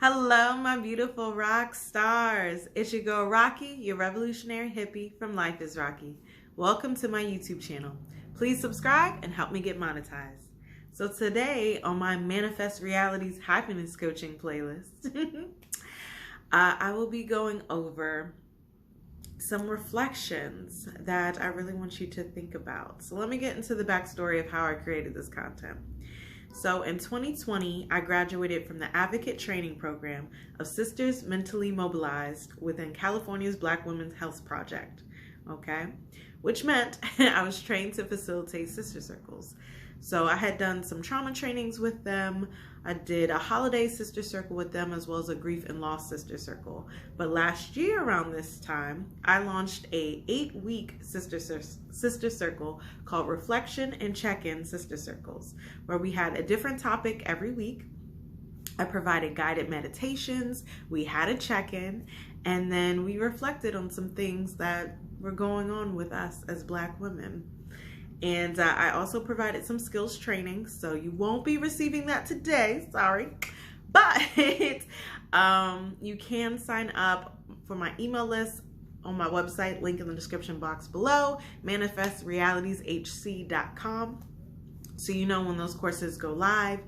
Hello, my beautiful rock stars. It's your girl Rocqi, your revolutionary hippie from Life is Rocqi. Welcome to my YouTube channel. Please subscribe and help me get monetized. So today on my Manifest Realities Happiness Coaching playlist, I will be going over some reflections that I really want you to think about. So let me get into the backstory of how I created this content. So in 2020, I graduated from the Advocate Training Program of Sisters Mentally Mobilized within California's Black Women's Health Project, okay? Which meant I was trained to facilitate sister circles. So I had done some trauma trainings with them. I did a holiday sister circle with them as well as a grief and loss sister circle. But last year around this time, I launched a 8-week sister circle called Reflection and Check-In Sister Circles, where we had a different topic every week. I provided guided meditations, we had a check-in, and then we reflected on some things that were going on with us as Black women. And I also provided some skills training, so you won't be receiving that today, sorry. But you can sign up for my email list on my website, link in the description box below, manifestrealitieshc.com, so you know when those courses go live.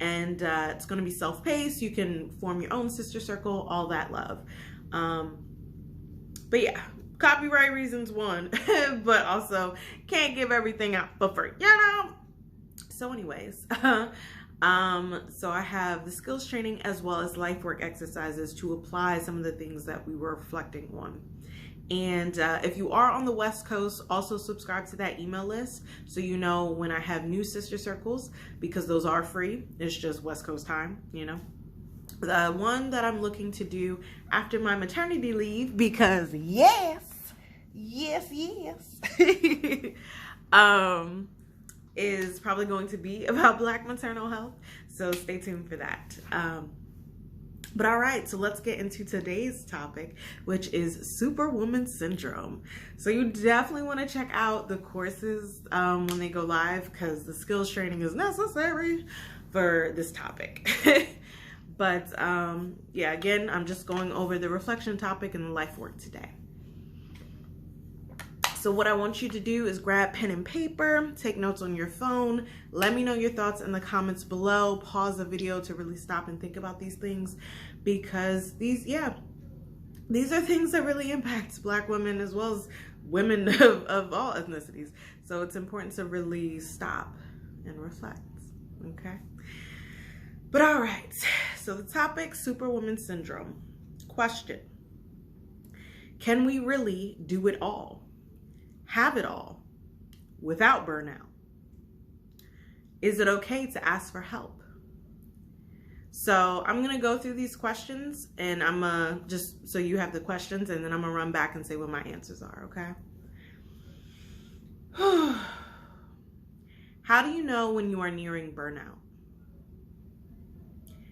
And it's going to be self-paced. You can form your own sister circle, all that love. But yeah, copyright reasons one, but also can't give everything out for free, you know? So anyways, so I have the skills training as well as life work exercises to apply some of the things that we were reflecting on. And if you are on the West Coast, also subscribe to that email list so you know when I have new sister circles, because those are free. It's just West Coast time, you know. The one that I'm looking to do after my maternity leave, because yes, is probably going to be about Black maternal health. So stay tuned for that. But all right, so let's get into today's topic, which is Superwoman syndrome. So you definitely want to check out the courses when they go live, because the skills training is necessary for this topic. But yeah, again, I'm just going over the reflection topic and the life work today. So what I want you to do is grab pen and paper, take notes on your phone. Let me know your thoughts in the comments below. Pause the video to really stop and think about these things, because these are things that really impact Black women as well as women of all ethnicities. So it's important to really stop and reflect, okay? But all right, so the topic, Superwoman syndrome. Question: can we really do it all? Have it all without burnout? Is it okay to ask for help? So I'm going to go through these questions, and I'm just so you have the questions, and then I'm going to run back and say what my answers are, okay? How do you know when you are nearing burnout?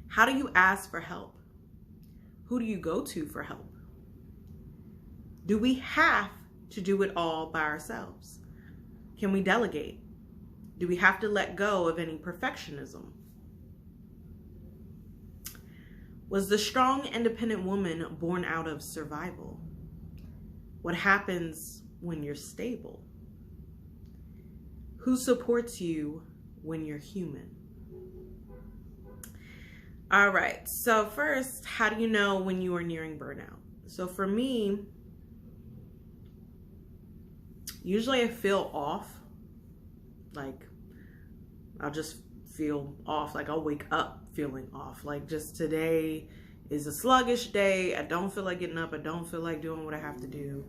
How do you ask for help? Who do you go to for help? Do we have to do it all by ourselves? Can we delegate? Do we have to let go of any perfectionism? Was the strong, independent woman born out of survival? What happens when you're stable? Who supports you when you're human? All right, so first, how do you know when you are nearing burnout? So for me, usually I feel off, like I'll just feel off, like I'll wake up feeling off, like just today is a sluggish day, I don't feel like getting up, I don't feel like doing what I have to do.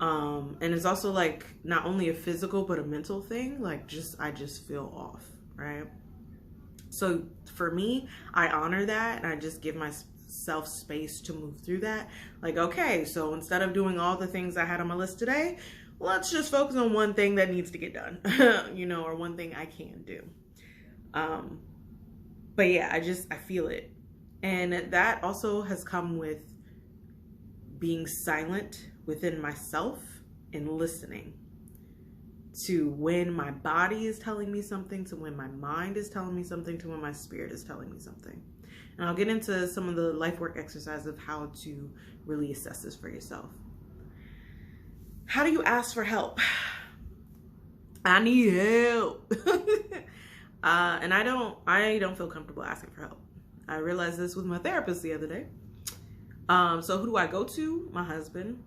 And it's also like not only a physical but a mental thing, like I just feel off, right? So for me, I honor that, and I just give myself space to move through that. Like, okay, so instead of doing all the things I had on my list today, let's just focus on one thing that needs to get done, you know, or one thing I can do. But yeah, I feel it. And that also has come with being silent within myself and listening to when my body is telling me something, to when my mind is telling me something, to when my spirit is telling me something. And I'll get into some of the life work exercises of how to really assess this for yourself. How do you ask for help? I need help. And I don't feel comfortable asking for help. I realized this with my therapist the other day. So who do I go to? My husband.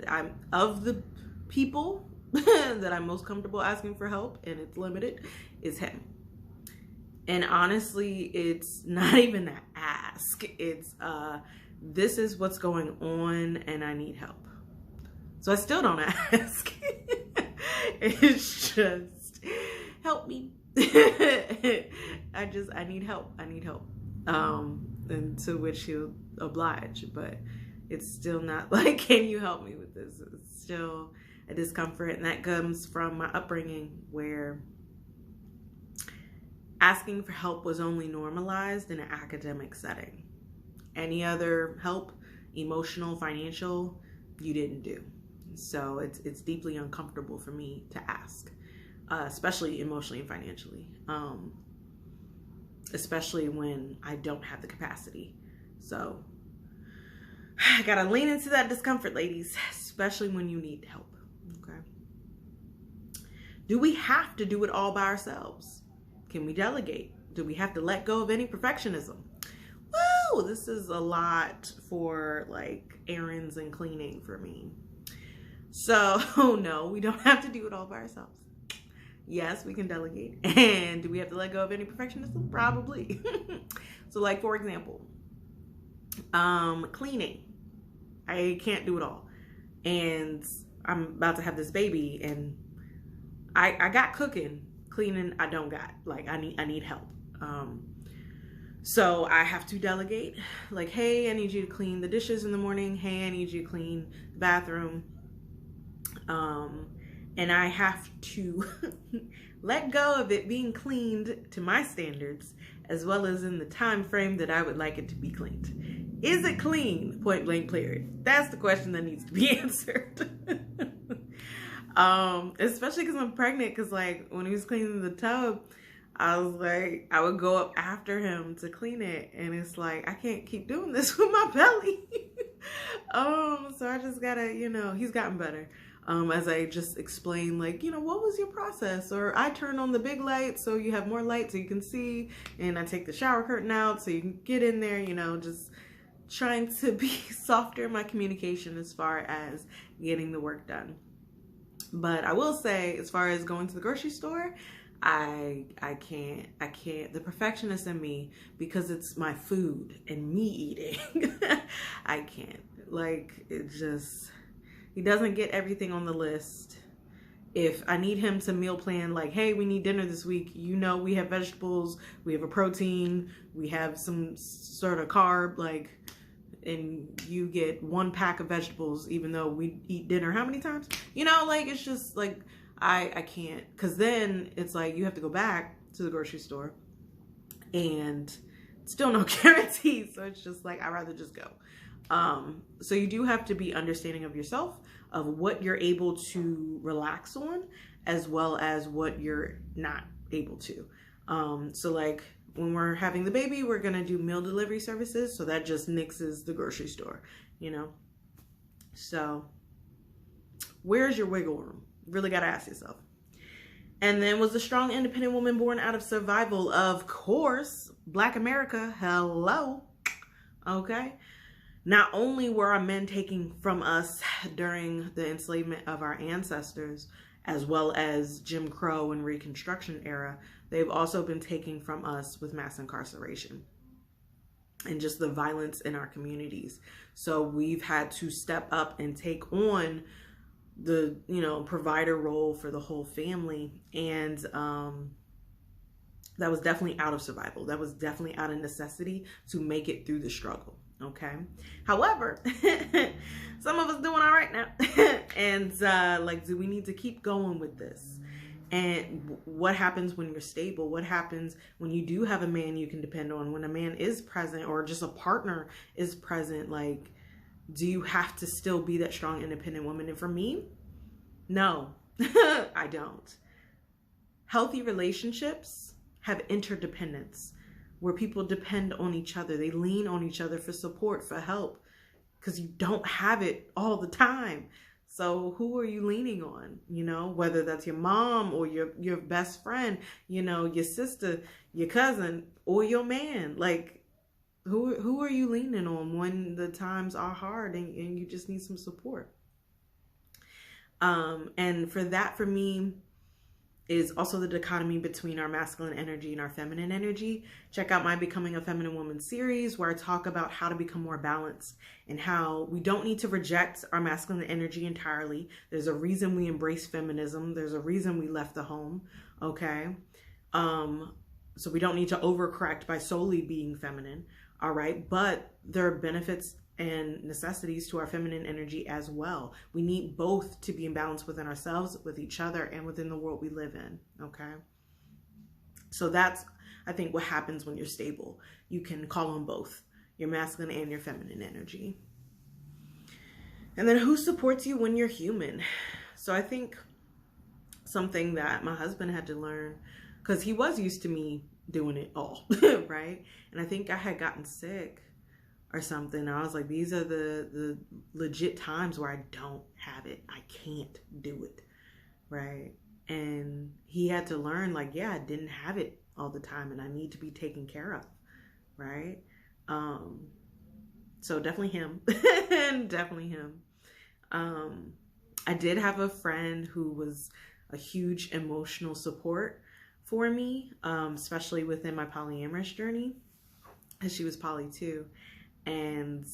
I'm of the people that I'm most comfortable asking for help, and it's limited, is him. And honestly, it's not even an ask. It's this is what's going on and I need help. So I still don't ask. It's just help me. I need help. I need help. And to which he'll oblige, but it's still not like, can you help me with this? It's still a discomfort, and that comes from my upbringing where asking for help was only normalized in an academic setting. Any other help, emotional, financial, you didn't do. So it's deeply uncomfortable for me to ask, especially emotionally and financially, especially when I don't have the capacity. So I gotta lean into that discomfort, ladies, especially when you need help. Okay. Do we have to do it all by ourselves? Can we delegate? Do we have to let go of any perfectionism? Woo! This is a lot for like errands and cleaning for me. So no, we don't have to do it all by ourselves. Yes, we can delegate. And do we have to let go of any perfectionism? Probably. So like, for example, cleaning. I can't do it all. And I'm about to have this baby, and I got cooking. Cleaning, I don't got. Like, I need help. So I have to delegate. Like, hey, I need you to clean the dishes in the morning. Hey, I need you to clean the bathroom. And I have to let go of it being cleaned to my standards, as well as in the time frame that I would like it to be cleaned. Is it clean? Point blank period. That's the question that needs to be answered. Especially because I'm pregnant, because like when he was cleaning the tub, I was like, I would go up after him to clean it, and it's like, I can't keep doing this with my belly. So I just gotta, he's gotten better. As I just explain, like, what was your process? Or I turn on the big light so you have more light so you can see, and I take the shower curtain out so you can get in there, just trying to be softer in my communication as far as getting the work done. But I will say, as far as going to the grocery store, I can't, the perfectionist in me, because it's my food and me eating, I can't, like, it just, he doesn't get everything on the list. If I need him to meal plan, like, hey, we need dinner this week, we have vegetables, we have a protein, we have some sort of carb, like, and you get 1 pack of vegetables, even though we eat dinner how many times? Like, it's just like, I can't, because then it's like you have to go back to the grocery store and still no guarantee. So it's just like, I'd rather just go. So you do have to be understanding of yourself, of what you're able to relax on, as well as what you're not able to. So like when we're having the baby, we're going to do meal delivery services. So that just nixes the grocery store, So where's your wiggle room? Really got to ask yourself. And then, was a strong, independent woman born out of survival? Of course. Black America. Hello. Okay. Not only were our men taking from us during the enslavement of our ancestors, as well as Jim Crow and Reconstruction era, they've also been taking from us with mass incarceration and just the violence in our communities. So we've had to step up and take on the provider role for the whole family, and that was definitely out of survival. That was definitely out of necessity to make it through the struggle. Okay. However, some of us doing all right now. And like, do we need to keep going with this? And what happens when you're stable? What happens when you do have a man you can depend on? When a man is present, or just a partner is present, like, do you have to still be that strong, independent woman? And for me, no, I don't. Healthy relationships have interdependence. where people depend on each other. They lean on each other for support, for help, because you don't have it all the time. So who are you leaning on? You know, whether that's your mom or your best friend, you know, your sister, your cousin, or your man. Like, who are you leaning on when the times are hard and you just need some support? And for that, for me, is also the dichotomy between our masculine energy and our feminine energy. Check out my Becoming a Feminine Woman series, where I talk about how to become more balanced and how we don't need to reject our masculine energy entirely. There's a reason we embrace feminism. There's a reason we left the home. Okay. So we don't need to overcorrect by solely being feminine. All right. But there are benefits and necessities to our feminine energy as well. We need both to be in balance within ourselves, with each other, and within the world we live in. Okay. So that's, I think, what happens when you're stable. You can call on both your masculine and your feminine energy. And then who supports you when you're human? So I think something that my husband had to learn, because he was used to me doing it all, right? And I think I had gotten sick or something. I was like, these are the legit times where I don't have it. I can't do it, right? And he had to learn, like, yeah, I didn't have it all the time and I need to be taken care of, right? So definitely him. Definitely him. I did have a friend who was a huge emotional support for me, especially within my polyamorous journey, and she was poly too. And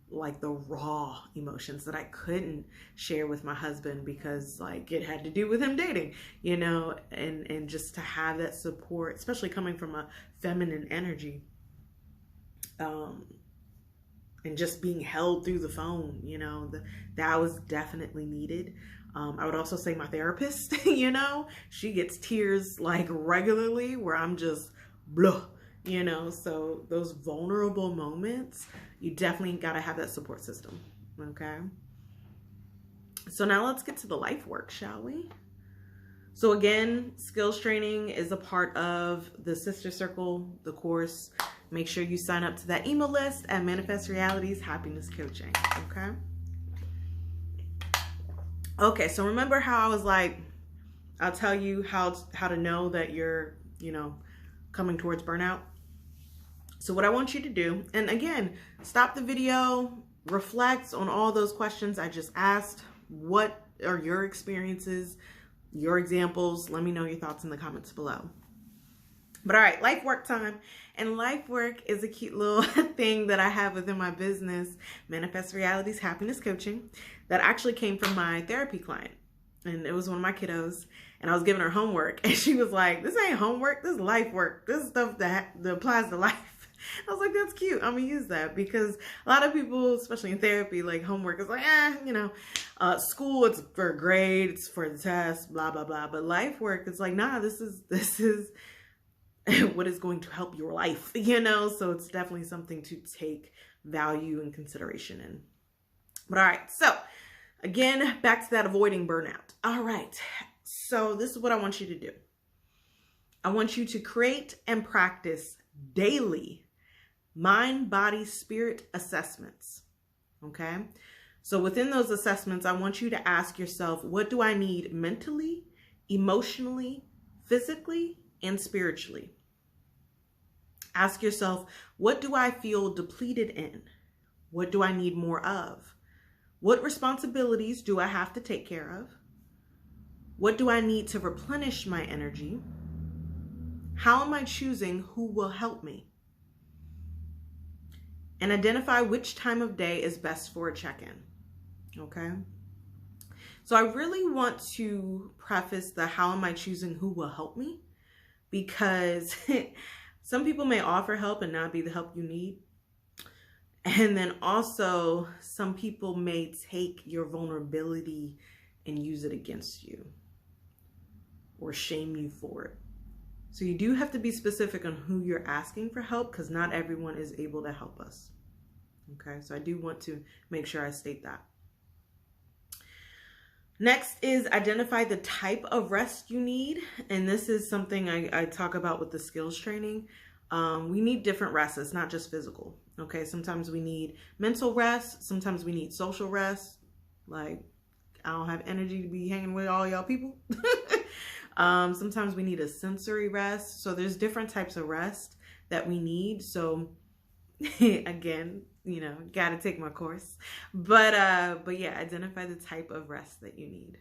like the raw emotions that I couldn't share with my husband because like it had to do with him dating, you know, and just to have that support, especially coming from a feminine energy, and just being held through the phone, you know, that was definitely needed. I would also say my therapist, you know, she gets tears like regularly where I'm just blah. You know, so those vulnerable moments, you definitely got to have that support system. Okay. So now let's get to the life work, shall we? So again, skills training is a part of the Sister Circle, the course. Make sure you sign up to that email list at Manifest Realities Happiness Coaching. Okay. Okay. So remember how I was like, I'll tell you how to know that you're, you know, coming towards burnout. So what I want you to do, and again, stop the video, reflect on all those questions I just asked. What are your experiences, your examples? Let me know your thoughts in the comments below. But all right, life work time. And life work is a cute little thing that I have within my business, Manifest Realities Happiness Coaching, that actually came from my therapy client. And it was one of my kiddos, and I was giving her homework, and she was like, this ain't homework, this is life work. This is stuff that applies to life. I was like, that's cute. I'm gonna use that, because a lot of people, especially in therapy, like homework is like, you know, school, it's for grades, for the test, blah, blah, blah. But life work is like, nah, this is what is going to help your life, you know? So it's definitely something to take value and consideration in. But all right, so again, back to that avoiding burnout. All right, so this is what I want you to do. I want you to create and practice daily mind, body, spirit assessments. Okay. So within those assessments, I want you to ask yourself, what do I need mentally, emotionally, physically, and spiritually? Ask yourself, what do I feel depleted in? What do I need more of? What responsibilities do I have to take care of? What do I need to replenish my energy? How am I choosing who will help me? And identify which time of day is best for a check-in. Okay. So I really want to preface the how am I choosing who will help me, because some people may offer help and not be the help you need. And then also some people may take your vulnerability and use it against you or shame you for it. So you do have to be specific on who you're asking for help, because not everyone is able to help us. Okay, so I do want to make sure I state that. Next is identify the type of rest you need. And this is something I talk about with the skills training. We need different rests. It's not just physical. Okay. Sometimes we need mental rest. Sometimes we need social rest. Like, I don't have energy to be hanging with all y'all people. Sometimes we need a sensory rest. So there's different types of rest that we need. So again, you know, got to take my course, but yeah, identify the type of rest that you need.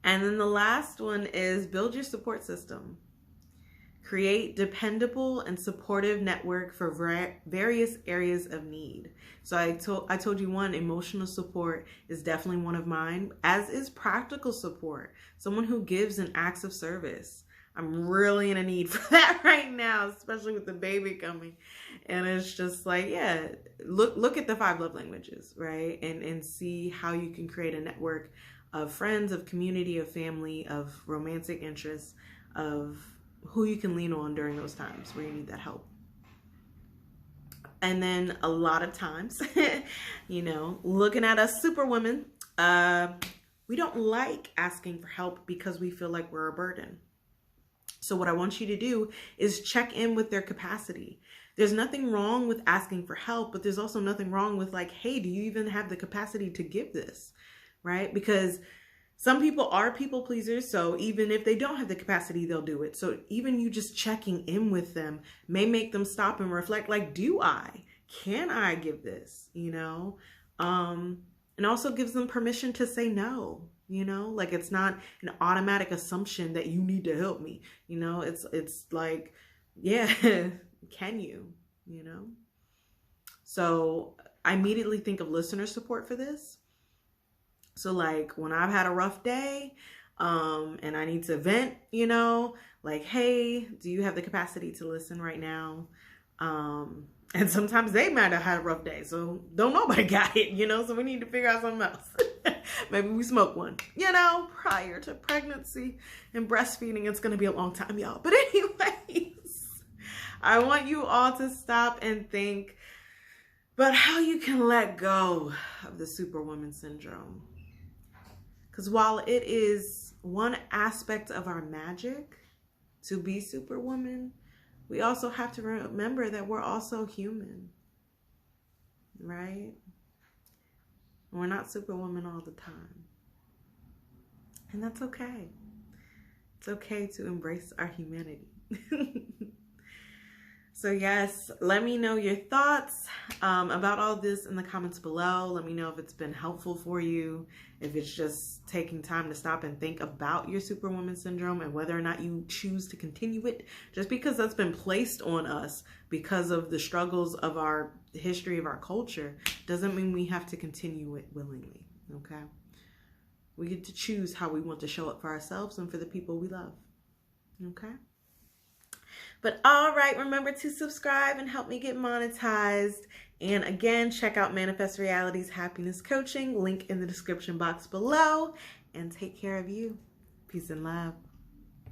And then the last one is build your support system. Create dependable and supportive network for various areas of need. So I told you one, emotional support is definitely one of mine, as is practical support. Someone who gives and acts of service. I'm really in a need for that right now, especially with the baby coming. And it's just like, yeah, look at the 5 love languages, right? And see how you can create a network of friends, of community, of family, of romantic interests, of who you can lean on during those times where you need that help. And then a lot of times, you know, looking at us Superwomen, we don't like asking for help because we feel like we're a burden. So what I want you to do is check in with their capacity. There's nothing wrong with asking for help, but there's also nothing wrong with like, hey, do you even have the capacity to give this, right? Because some people are people pleasers. So even if they don't have the capacity, they'll do it. So even you just checking in with them may make them stop and reflect, like, can I give this, you know? And also gives them permission to say no. You know, like it's not an automatic assumption that you need to help me. You know, it's like, yeah, can you, you know? So I immediately think of listener support for this. So like when I've had a rough day, and I need to vent, you know, like, hey, do you have the capacity to listen right now? And sometimes they might have had a rough day, so don't nobody got it, you know, so we need to figure out something else. Maybe we smoke one, you know, prior to pregnancy and breastfeeding. It's going to be a long time, y'all. But anyways, I want you all to stop and think about how you can let go of the Superwoman syndrome. Because while it is one aspect of our magic to be Superwoman, we also have to remember that we're also human, right? We're not Superwoman all the time. And that's okay. It's okay to embrace our humanity. So yes, let me know your thoughts about all this in the comments below. Let me know if it's been helpful for you, if it's just taking time to stop and think about your Superwoman syndrome and whether or not you choose to continue it. Just because that's been placed on us because of the struggles of our history of our culture doesn't mean we have to continue it willingly, okay? We get to choose how we want to show up for ourselves and for the people we love, okay? But all right, remember to subscribe and help me get monetized. And again, check out Manifest Reality's Happiness Coaching, link in the description box below. And take care of you. Peace and love.